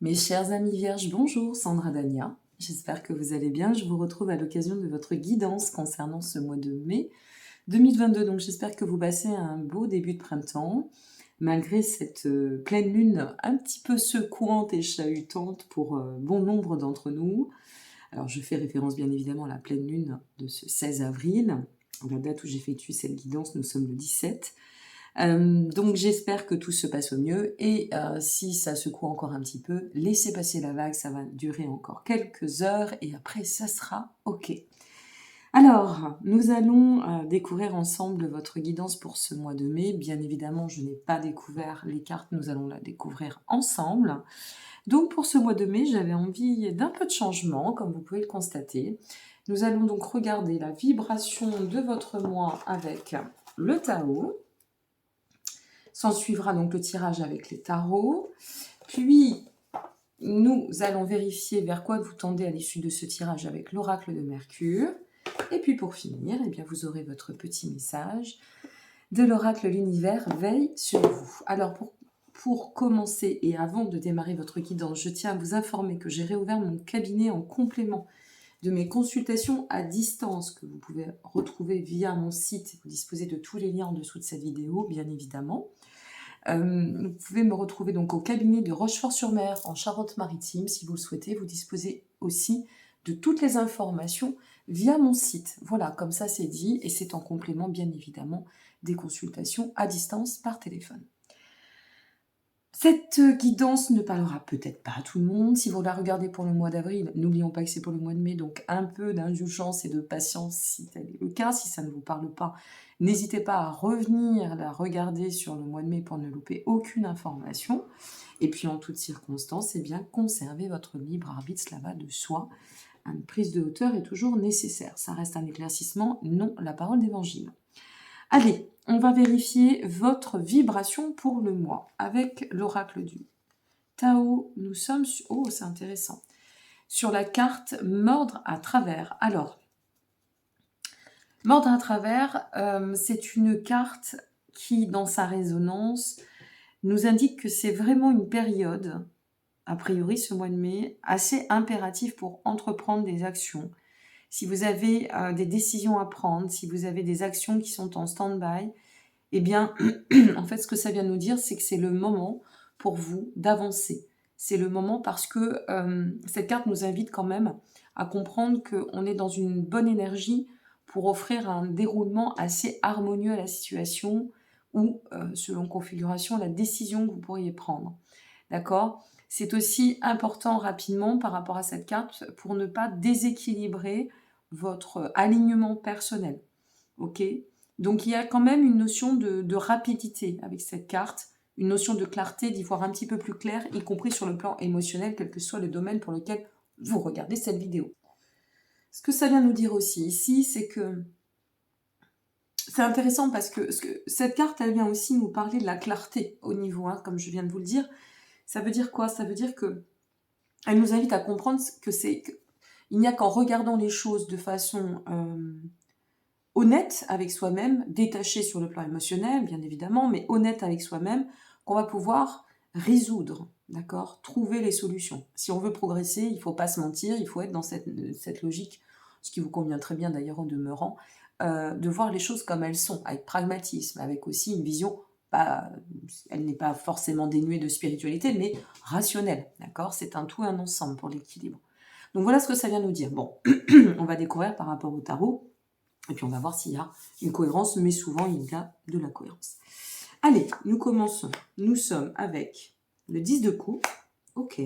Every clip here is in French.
Mes chers amis vierges, bonjour, Sandra Dania. J'espère que vous allez bien. Je vous retrouve à l'occasion de votre guidance concernant ce mois de mai 2022. Donc j'espère que vous passez un beau début de printemps, malgré cette pleine lune un petit peu secouante et chahutante pour bon nombre d'entre nous. Alors je fais référence bien évidemment à la pleine lune de ce 16 avril. La date où j'effectue cette guidance, nous sommes le 17. Donc j'espère que tout se passe au mieux et si ça secoue encore un petit peu, laissez passer la vague, ça va durer encore quelques heures et après ça sera ok. Alors, nous allons découvrir ensemble votre guidance pour ce mois de mai. Bien évidemment, je n'ai pas découvert les cartes, nous allons la découvrir ensemble. Donc pour ce mois de mai, j'avais envie d'un peu de changement, comme vous pouvez le constater. Nous allons donc regarder la vibration de votre mois avec le tarot. S'en suivra donc le tirage avec les tarots. Puis, nous allons vérifier vers quoi vous tendez à l'issue de ce tirage avec l'oracle de Mercure. Et puis pour finir, eh bien, vous aurez votre petit message de l'oracle l'univers veille sur vous. Alors pour commencer et avant de démarrer votre guidance, je tiens à vous informer que j'ai réouvert mon cabinet en complément de mes consultations à distance que vous pouvez retrouver via mon site. Vous disposez de tous les liens en dessous de cette vidéo, bien évidemment. Vous pouvez me retrouver donc au cabinet de Rochefort-sur-Mer en Charente-Maritime si vous le souhaitez. Vous disposez aussi de toutes les informations via mon site. Voilà, comme ça c'est dit et c'est en complément bien évidemment des consultations à distance par téléphone. Cette guidance ne parlera peut-être pas à tout le monde. Si vous la regardez pour le mois d'avril, n'oublions pas que c'est pour le mois de mai, donc un peu d'indulgence et de patience si tel est le cas. Si ça ne vous parle pas, n'hésitez pas à revenir la regarder sur le mois de mai pour ne louper aucune information. Et puis en toutes circonstances, eh bien, conservez votre libre arbitre, cela va de soi. Une prise de hauteur est toujours nécessaire. Ça reste un éclaircissement, non la parole d'évangile. Allez, on va vérifier votre vibration pour le mois avec l'oracle du Tao. Nous sommes sur... Oh, c'est intéressant. Sur la carte Mordre à travers. Alors, Mordre à travers, c'est une carte qui, dans sa résonance, nous indique que c'est vraiment une période, a priori ce mois de mai, assez impérative pour entreprendre des actions. Si vous avez des décisions à prendre, si vous avez des actions qui sont en stand-by, eh bien, en fait, ce que ça vient nous dire, c'est que c'est le moment pour vous d'avancer. C'est le moment parce que cette carte nous invite quand même à comprendre qu'on est dans une bonne énergie pour offrir un déroulement assez harmonieux à la situation ou, selon configuration, la décision que vous pourriez prendre. D'accord ? C'est aussi important rapidement par rapport à cette carte pour ne pas déséquilibrer votre alignement personnel. Ok ? Donc il y a quand même une notion de rapidité avec cette carte, une notion de clarté, d'y voir un petit peu plus clair, y compris sur le plan émotionnel, quel que soit le domaine pour lequel vous regardez cette vidéo. Ce que ça vient nous dire aussi ici, c'est que c'est intéressant parce que cette carte, elle vient aussi nous parler de la clarté au niveau 1, comme je viens de vous le dire. Ça veut dire quoi ? Ça veut dire que elle nous invite à comprendre il n'y a qu'en regardant les choses de façon honnête avec soi-même, détaché sur le plan émotionnel, bien évidemment, mais honnête avec soi-même, qu'on va pouvoir résoudre, d'accord ? Trouver les solutions. Si on veut progresser, il ne faut pas se mentir, il faut être dans cette logique, ce qui vous convient très bien d'ailleurs en demeurant, de voir les choses comme elles sont, avec pragmatisme, avec aussi une vision, elle n'est pas forcément dénuée de spiritualité, mais rationnelle, d'accord ? C'est un tout et un ensemble pour l'équilibre. Donc voilà ce que ça vient nous dire. Bon, on va découvrir par rapport au tarot, et puis on va voir s'il y a une cohérence, mais souvent il y a de la cohérence. Allez, nous commençons. Nous sommes avec le 10 de coupe, ok.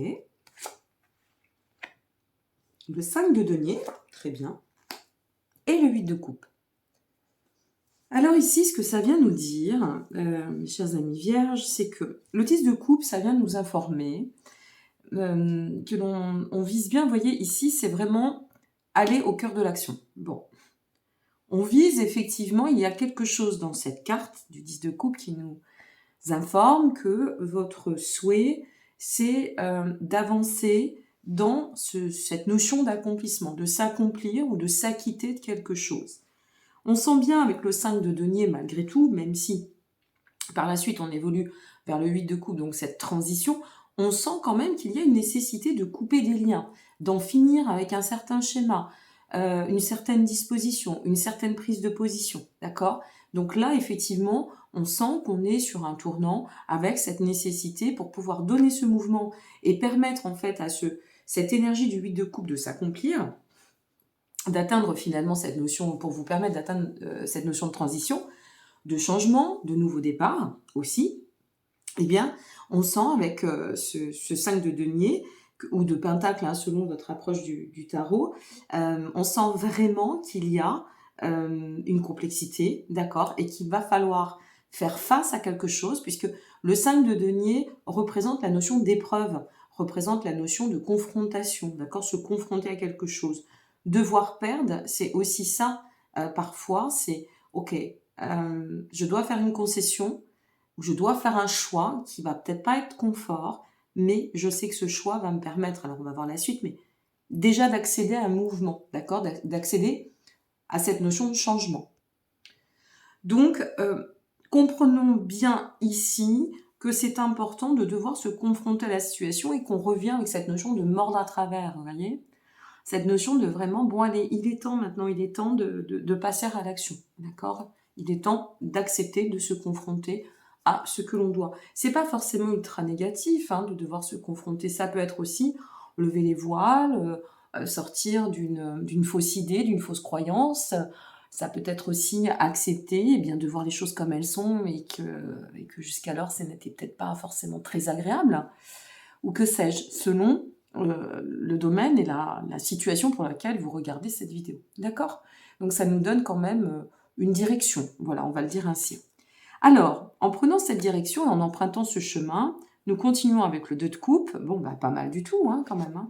Le 5 de denier, très bien. Et le 8 de coupe. Alors ici, ce que ça vient nous dire, mes chers amis vierges, c'est que le 10 de coupe, ça vient nous informer que l'on vise bien, vous voyez, ici, c'est vraiment aller au cœur de l'action. Bon. On vise effectivement, il y a quelque chose dans cette carte du 10 de coupe qui nous informe que votre souhait, c'est d'avancer dans cette notion d'accomplissement, de s'accomplir ou de s'acquitter de quelque chose. On sent bien avec le 5 de denier malgré tout, même si par la suite on évolue vers le 8 de coupe, donc cette transition, on sent quand même qu'il y a une nécessité de couper des liens, d'en finir avec un certain schéma, une certaine disposition, une certaine prise de position, d'accord? Donc là, effectivement, on sent qu'on est sur un tournant avec cette nécessité pour pouvoir donner ce mouvement et permettre en fait à cette énergie du 8 de coupe de s'accomplir, d'atteindre finalement cette notion, pour vous permettre d'atteindre cette notion de transition, de changement, de nouveau départ aussi. Eh bien, on sent avec ce 5 de denier ou de pentacle, hein, selon votre approche du tarot, on sent vraiment qu'il y a une complexité, d'accord, et qu'il va falloir faire face à quelque chose, puisque le 5 de denier représente la notion d'épreuve, représente la notion de confrontation, d'accord, se confronter à quelque chose. Devoir perdre, c'est aussi ça, parfois, c'est, ok, je dois faire une concession, où je dois faire un choix qui va peut-être pas être confort, mais je sais que ce choix va me permettre, alors on va voir la suite, mais déjà d'accéder à un mouvement, d'accord, d'accéder à cette notion de changement. Donc, comprenons bien ici que c'est important de devoir se confronter à la situation et qu'on revient avec cette notion de mordre à travers, vous voyez, cette notion de vraiment, bon allez, il est temps maintenant, il est temps de passer à l'action, d'accord? Il est temps d'accepter de se confronter à ce que l'on doit. C'est pas forcément ultra négatif, hein, de devoir se confronter, ça peut être aussi lever les voiles, sortir d'une fausse idée, d'une fausse croyance, ça peut être aussi accepter, eh bien, de voir les choses comme elles sont et que jusqu'alors, ça n'était peut-être pas forcément très agréable, ou que sais-je, selon le domaine et la situation pour laquelle vous regardez cette vidéo. D'accord? Donc ça nous donne quand même une direction. Voilà, on va le dire ainsi. Alors, en prenant cette direction et en empruntant ce chemin, nous continuons avec le 2 de coupe. Bon, bah, pas mal du tout, hein, quand même. Hein.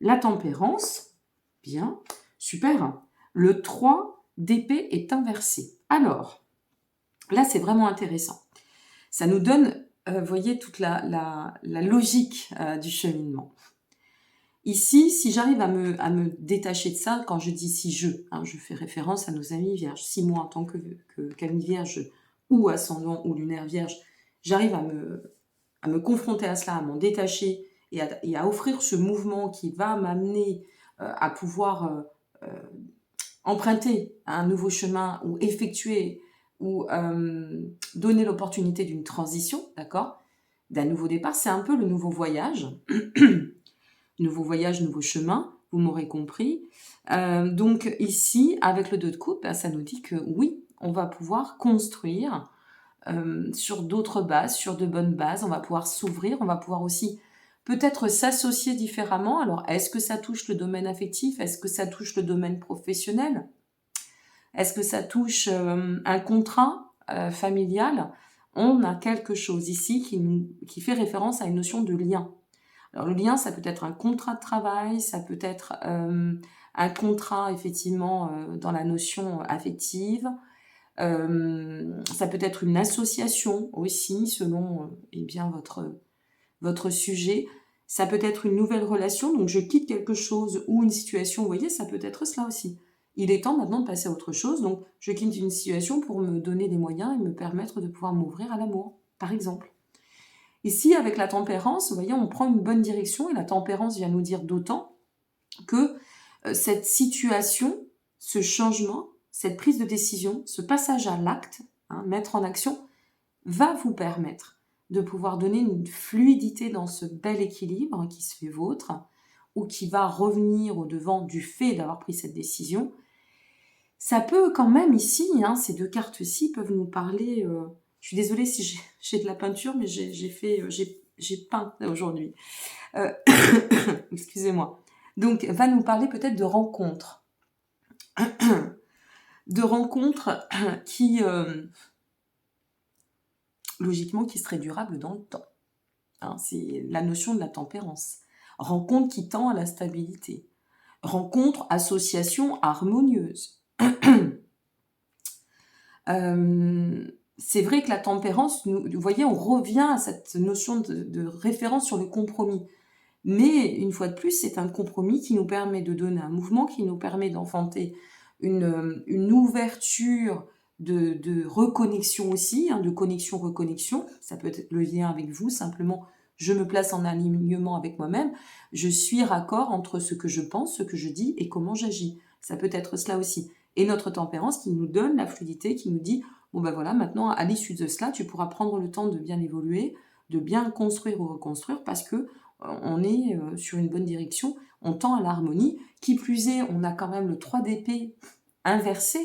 La tempérance. Bien. Super. Le 3 d'épée est inversé. Alors, là, c'est vraiment intéressant. Ça nous donne, voyez, toute la logique du cheminement. Ici, si j'arrive à me détacher de ça, quand je dis si je fais référence à nos amis vierges. Si moi, en tant qu'amie vierge ou ascendant ou lunaire vierge, j'arrive à me confronter à cela, à m'en détacher et à offrir ce mouvement qui va m'amener à pouvoir emprunter un nouveau chemin ou effectuer ou donner l'opportunité d'une transition, d'accord, d'un nouveau départ, c'est un peu le nouveau voyage. Nouveau voyage, nouveau chemin, vous m'aurez compris. Donc ici, avec le 2 de coupe, ça nous dit que oui, on va pouvoir construire sur d'autres bases, sur de bonnes bases, on va pouvoir s'ouvrir, on va pouvoir aussi peut-être s'associer différemment. Alors, est-ce que ça touche le domaine affectif? Est-ce que ça touche le domaine professionnel? Est-ce que ça touche un contrat familial? On a quelque chose ici qui fait référence à une notion de lien. Alors le lien, ça peut être un contrat de travail, ça peut être un contrat effectivement dans la notion affective, ça peut être une association aussi selon eh bien votre sujet, ça peut être une nouvelle relation, donc je quitte quelque chose ou une situation, vous voyez, ça peut être cela aussi. Il est temps maintenant de passer à autre chose, donc je quitte une situation pour me donner des moyens et me permettre de pouvoir m'ouvrir à l'amour, par exemple. Ici, avec la tempérance, vous voyez, on prend une bonne direction et la tempérance vient nous dire d'autant que cette situation, ce changement, cette prise de décision, ce passage à l'acte, mettre en action, va vous permettre de pouvoir donner une fluidité dans ce bel équilibre qui se fait vôtre ou qui va revenir au devant du fait d'avoir pris cette décision. Ça peut quand même ici, ces deux cartes-ci peuvent nous parler... je suis désolée si j'ai de la peinture, mais j'ai peint aujourd'hui. Excusez-moi. Donc, va nous parler peut-être de rencontres. De rencontres qui, logiquement, qui seraient durables dans le temps. C'est la notion de la tempérance. Rencontre qui tend à la stabilité. Rencontre, association harmonieuse. C'est vrai que la tempérance, vous voyez, on revient à cette notion de référence sur le compromis. Mais, une fois de plus, c'est un compromis qui nous permet de donner un mouvement, qui nous permet d'enfanter une ouverture de reconnexion aussi, de connexion-reconnexion. Ça peut être le lien avec vous, simplement je me place en alignement avec moi-même, je suis raccord entre ce que je pense, ce que je dis et comment j'agis. Ça peut être cela aussi. Et notre tempérance qui nous donne la fluidité, qui nous dit, bon ben voilà, maintenant à l'issue de cela, tu pourras prendre le temps de bien évoluer, de bien construire ou reconstruire parce que on est sur une bonne direction, on tend à l'harmonie. Qui plus est, on a quand même le 3 d'épée inversé.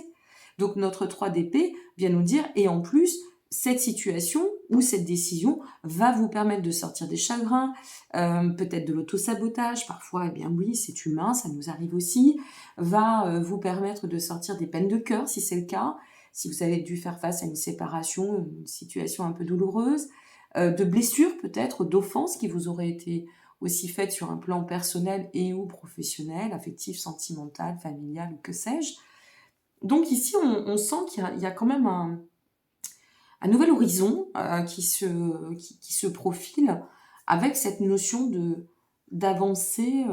Donc notre 3 d'épée vient nous dire, et en plus, cette situation ou cette décision va vous permettre de sortir des chagrins, peut-être de l'auto-sabotage, parfois, eh bien oui, c'est humain, ça nous arrive aussi, va vous permettre de sortir des peines de cœur, si c'est le cas, si vous avez dû faire face à une séparation, une situation un peu douloureuse, de blessures peut-être, d'offenses qui vous auraient été aussi faites sur un plan personnel et ou professionnel, affectif, sentimental, familial ou que sais-je. Donc ici, on sent qu'il y a quand même un nouvel horizon qui se profile avec cette notion d'avancer,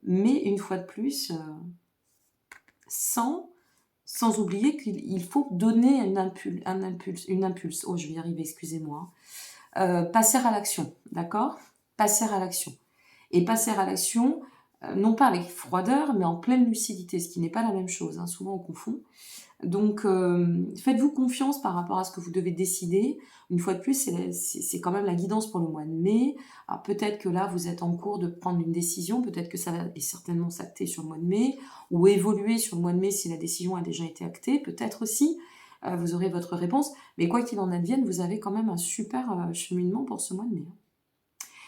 mais une fois de plus, sans oublier qu'il faut donner une impulse. Oh, je vais y arriver, excusez-moi. Passer à l'action, d'accord? Passer à l'action. Et passer à l'action, non pas avec froideur, mais en pleine lucidité, ce qui n'est pas la même chose, hein, souvent on confond. Donc, faites-vous confiance par rapport à ce que vous devez décider. Une fois de plus, c'est quand même la guidance pour le mois de mai. Alors, peut-être que là, vous êtes en cours de prendre une décision. Peut-être que ça va et certainement s'acter sur le mois de mai ou évoluer sur le mois de mai si la décision a déjà été actée. Peut-être aussi, vous aurez votre réponse. Mais quoi qu'il en advienne, vous avez quand même un super cheminement pour ce mois de mai.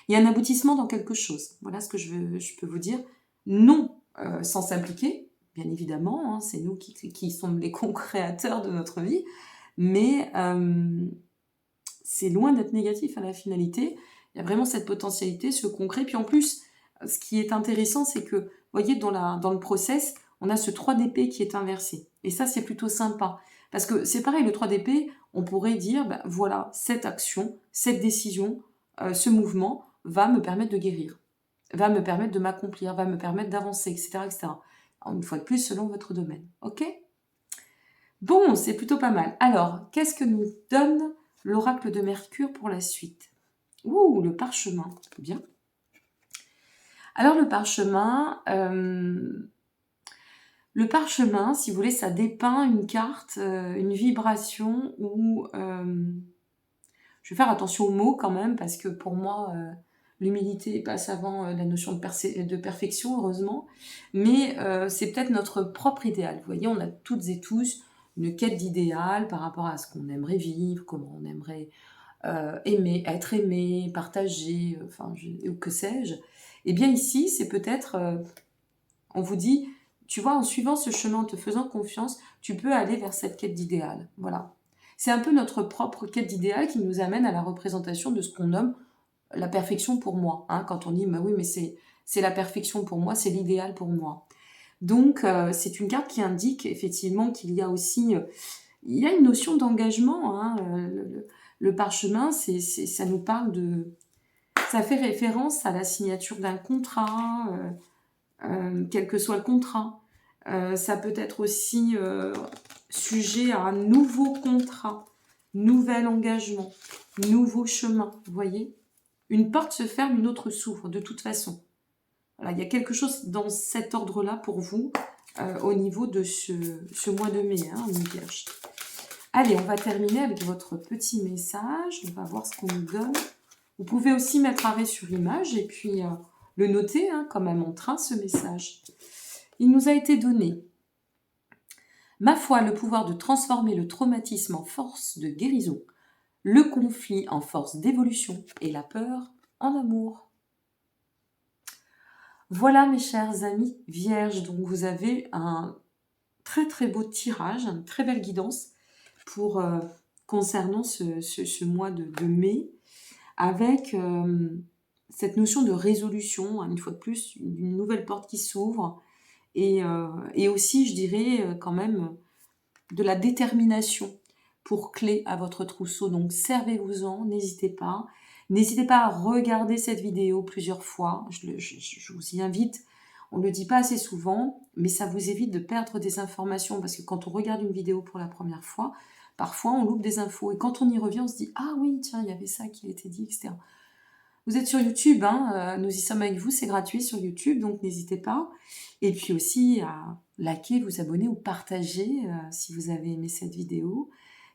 Il y a un aboutissement dans quelque chose. Voilà ce que je peux vous dire. Non sans s'impliquer, bien évidemment, hein, c'est nous qui sommes les co-créateurs de notre vie, mais c'est loin d'être négatif à la finalité. Il y a vraiment cette potentialité, ce concret. Puis en plus, ce qui est intéressant, c'est que, vous voyez, dans le process, on a ce 3 d'épée qui est inversé. Et ça, c'est plutôt sympa. Parce que c'est pareil, le 3 d'épée, on pourrait dire, ben, voilà, cette action, cette décision, ce mouvement va me permettre de guérir, va me permettre de m'accomplir, va me permettre d'avancer, etc., etc. Une fois de plus, selon votre domaine. Ok? Bon, c'est plutôt pas mal. Alors, qu'est-ce que nous donne l'oracle de Mercure pour la suite? Ouh, le parchemin. Bien. Alors, le parchemin, si vous voulez, ça dépeint une carte, une vibration où... je vais faire attention aux mots quand même, parce que pour moi, l'humilité passe avant la notion de perfection, heureusement. Mais c'est peut-être notre propre idéal. Vous voyez, on a toutes et tous une quête d'idéal par rapport à ce qu'on aimerait vivre, comment on aimerait aimer, être aimé, partager, enfin, ou que sais-je. Et bien ici, c'est peut-être, on vous dit, tu vois, en suivant ce chemin, en te faisant confiance, tu peux aller vers cette quête d'idéal. Voilà. C'est un peu notre propre quête d'idéal qui nous amène à la représentation de ce qu'on nomme la perfection pour moi. Hein, quand on dit, bah oui, mais c'est la perfection pour moi, c'est l'idéal pour moi. Donc, c'est une carte qui indique effectivement qu'il y a aussi, il y a une notion d'engagement. Hein, le parchemin, ça nous parle ça fait référence à la signature d'un contrat, quel que soit le contrat. Ça peut être aussi sujet à un nouveau contrat, nouvel engagement, nouveau chemin, vous voyez? Une porte se ferme, une autre s'ouvre, de toute façon. Voilà, il y a quelque chose dans cet ordre-là pour vous, au niveau de ce mois de mai, hein, mes vierges. Allez, on va terminer avec votre petit message. On va voir ce qu'on nous donne. Vous pouvez aussi mettre arrêt sur image et puis le noter, hein, comme un mantra, ce message. Il nous a été donné. Ma foi, le pouvoir de transformer le traumatisme en force de guérison, le conflit en force d'évolution et la peur en amour. Voilà mes chers amis vierges, donc vous avez un très très beau tirage, une très belle guidance pour concernant ce mois de mai, avec cette notion de résolution, hein, une fois de plus, une nouvelle porte qui s'ouvre, et aussi, je dirais, quand même, de la détermination pour clé à votre trousseau. Donc, servez-vous-en, n'hésitez pas. N'hésitez pas à regarder cette vidéo plusieurs fois. Je vous y invite. On ne le dit pas assez souvent, mais ça vous évite de perdre des informations. Parce que quand on regarde une vidéo pour la première fois, parfois on loupe des infos. Et quand on y revient, on se dit « Ah oui, tiens, il y avait ça qui a été dit, etc. » Vous êtes sur YouTube, hein, nous y sommes avec vous, c'est gratuit sur YouTube, donc n'hésitez pas. Et puis aussi à liker, vous abonner ou partager si vous avez aimé cette vidéo.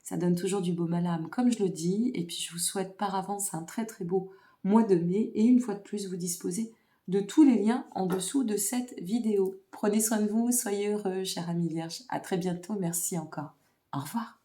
Ça donne toujours du baume à l'âme, comme je le dis. Et puis je vous souhaite par avance un très très beau mois de mai. Et une fois de plus, vous disposez de tous les liens en dessous de cette vidéo. Prenez soin de vous, soyez heureux, cher ami vierge. À très bientôt, merci encore. Au revoir.